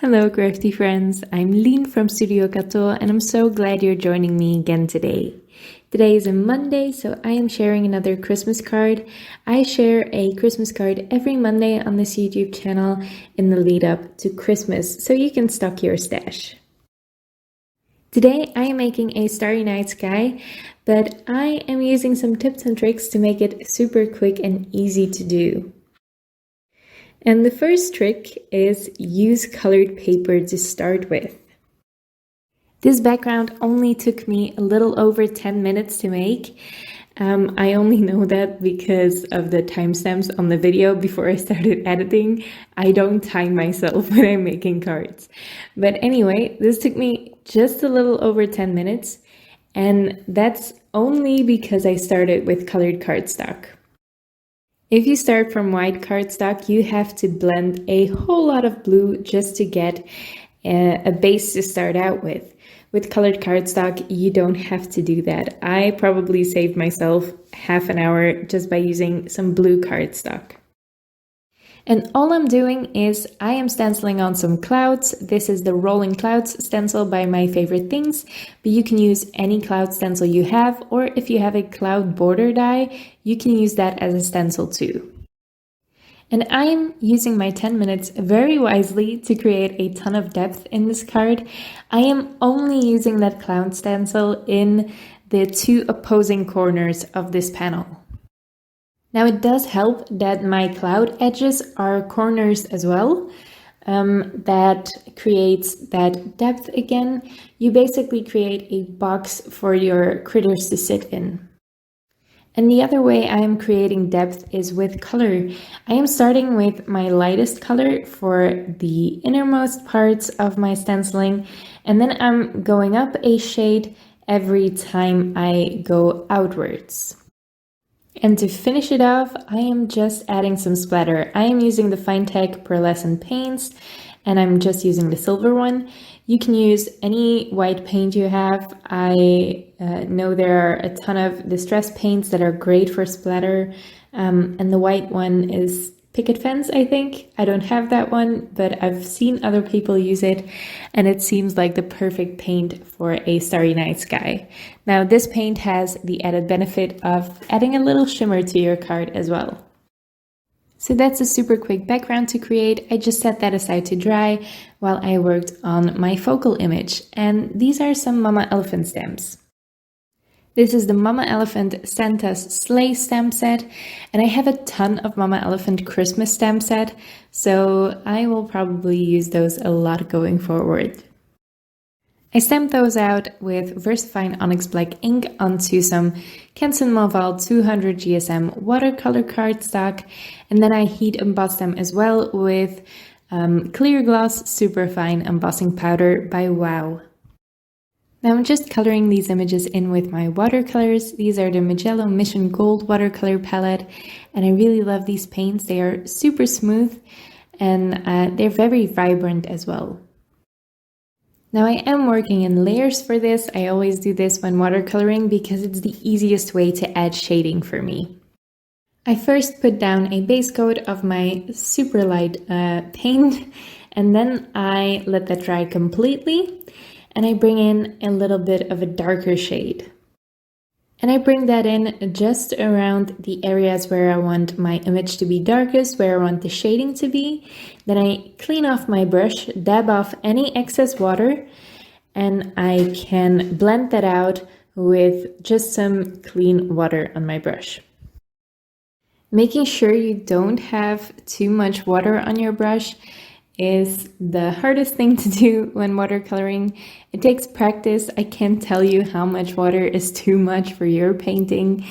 Hello, crafty friends. I'm Lien from Studio Cato, and I'm so glad you're joining me again today. Today is a Monday, so I am sharing another Christmas card. I share a Christmas card every Monday on this YouTube channel in the lead up to Christmas, so you can stock your stash. Today I am making a starry night sky, but I am using some tips and tricks to make it super quick and easy to do. And the first trick is use colored paper to start with. This background only took me a little over 10 minutes to make. I only know that because of the timestamps on the video before I started editing. I don't time myself when I'm making cards. But anyway, this took me just a little over 10 minutes, and that's only because I started with colored cardstock. If you start from white cardstock, you have to blend a whole lot of blue just to get a base to start out with. With colored cardstock, you don't have to do that. I probably saved myself half an hour just by using some blue cardstock. And all I'm doing is I am stenciling on some clouds. This is the Rolling Clouds stencil by My Favorite Things, but you can use any cloud stencil you have, or if you have a cloud border die, you can use that as a stencil too. And I am using my 10 minutes very wisely to create a ton of depth in this card. I am only using that cloud stencil in the two opposing corners of this panel. Now it does help that my cloud edges are corners as well. That creates that depth again. You basically create a box for your critters to sit in. And the other way I am creating depth is with color. I am starting with my lightest color for the innermost parts of my stenciling, and then I'm going up a shade every time I go outwards. And to finish it off, I am just adding some splatter. I am using the Finetec pearlescent paints, and I'm just using the silver one. You can use any white paint you have. I know there are a ton of distress paints that are great for splatter, and the white one is Picket Fence, I think. I don't have that one, but I've seen other people use it, and it seems like the perfect paint for a starry night sky. Now, this paint has the added benefit of adding a little shimmer to your card as well. So that's a super quick background to create. I just set that aside to dry while I worked on my focal image, and these are some Mama Elephant stamps. This is the Mama Elephant Santa's Sleigh stamp set, and I have a ton of Mama Elephant Christmas stamp set, so I will probably use those a lot going forward. I stamped those out with Versafine Onyx Black ink onto some Canson Montval 200 GSM watercolor cardstock, and then I heat embossed them as well with Clear Gloss Superfine Embossing Powder by Wow. Now I'm just coloring these images in with my watercolors. These are the Magello Mission Gold watercolor palette, and I really love these paints. They are super smooth, and they're very vibrant as well. Now I am working in layers for this. I always do this when watercoloring because it's the easiest way to add shading for me. I first put down a base coat of my super light paint, and then I let that dry completely. And I bring in a little bit of a darker shade. And I bring that in just around the areas where I want my image to be darkest, where I want the shading to be. Then I clean off my brush, dab off any excess water, and I can blend that out with just some clean water on my brush. Making sure you don't have too much water on your brush is the hardest thing to do when watercoloring. It takes practice. I can't tell you how much water is too much for your painting.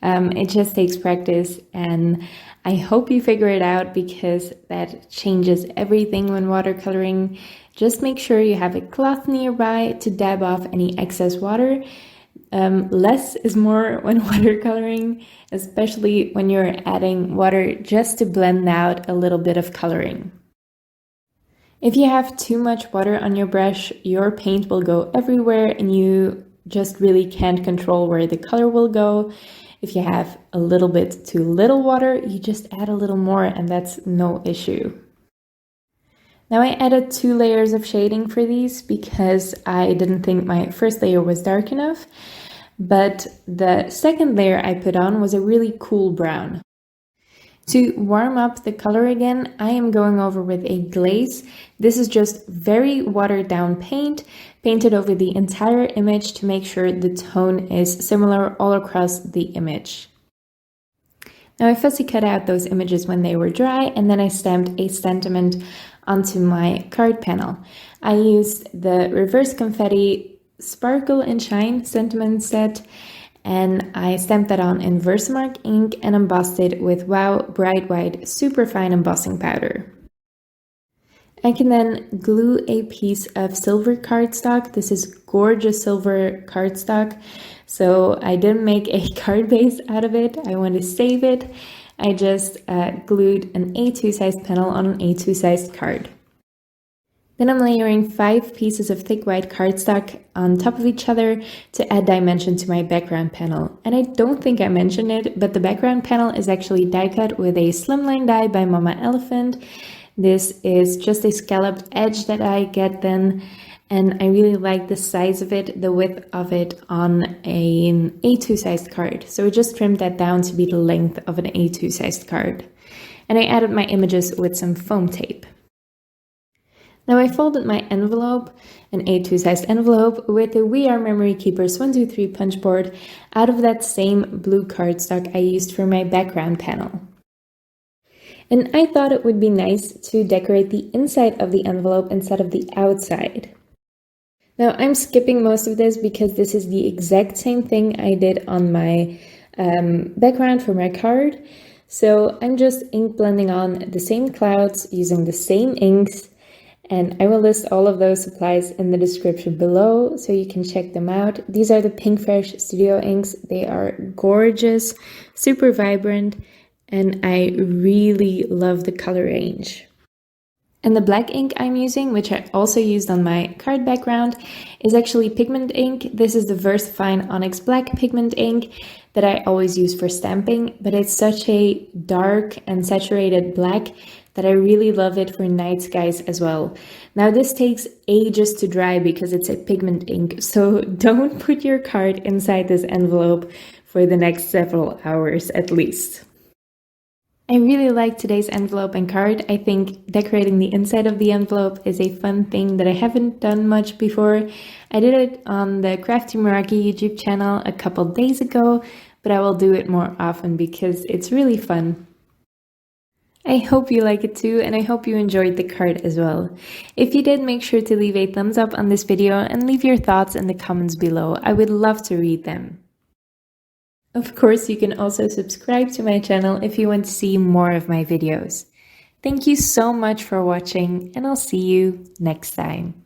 It just takes practice, and I hope you figure it out because that changes everything when watercoloring. Just make sure you have a cloth nearby to dab off any excess water. Less is more when watercoloring, especially when you're adding water just to blend out a little bit of coloring. If you have too much water on your brush, your paint will go everywhere and you just really can't control where the color will go. If you have a little bit too little water, you just add a little more and that's no issue. Now I added 2 layers of shading for these because I didn't think my first layer was dark enough, but the second layer I put on was a really cool brown. To warm up the color again, I am going over with a glaze. This is just very watered down paint, painted over the entire image to make sure the tone is similar all across the image. Now I fussy cut out those images when they were dry, and then I stamped a sentiment onto my card panel. I used the Reverse Confetti Sparkle and Shine sentiment set, and I stamped that on in Versamark ink and embossed it with Wow Bright White Superfine embossing powder. I can then glue a piece of silver cardstock. This is gorgeous silver cardstock. So I didn't make a card base out of it. I want to save it. I just glued an A2 sized panel on an A2 sized card. Then I'm layering 5 pieces of thick white cardstock on top of each other to add dimension to my background panel. And I don't think I mentioned it, but the background panel is actually die cut with a slimline die by Mama Elephant. This is just a scalloped edge that I get then, and I really like the size of it, the width of it on an A2 sized card. So I just trimmed that down to be the length of an A2 sized card. And I added my images with some foam tape. Now I folded my envelope, an A2 sized envelope, with the We Are Memory Keepers 123 punch board out of that same blue cardstock I used for my background panel. And I thought it would be nice to decorate the inside of the envelope instead of the outside. Now I'm skipping most of this because this is the exact same thing I did on my background for my card. So I'm just ink blending on the same clouds using the same inks, and I will list all of those supplies in the description below so you can check them out. These are the Pinkfresh Studio inks. They are gorgeous, super vibrant, and I really love the color range. And the black ink I'm using, which I also used on my card background, is actually pigment ink. This is the Versafine Onyx black pigment ink that I always use for stamping, but it's such a dark and saturated black that I really love it for night skies as well. Now this takes ages to dry because it's a pigment ink, so don't put your card inside this envelope for the next several hours at least. I really like today's envelope and card. I think decorating the inside of the envelope is a fun thing that I haven't done much before. I did it on the Crafty YouTube channel a couple days ago, but I will do it more often because it's really fun. I hope you like it too, and I hope you enjoyed the card as well. If you did, make sure to leave a thumbs up on this video and leave your thoughts in the comments below. I would love to read them. Of course, you can also subscribe to my channel if you want to see more of my videos. Thank you so much for watching, and I'll see you next time.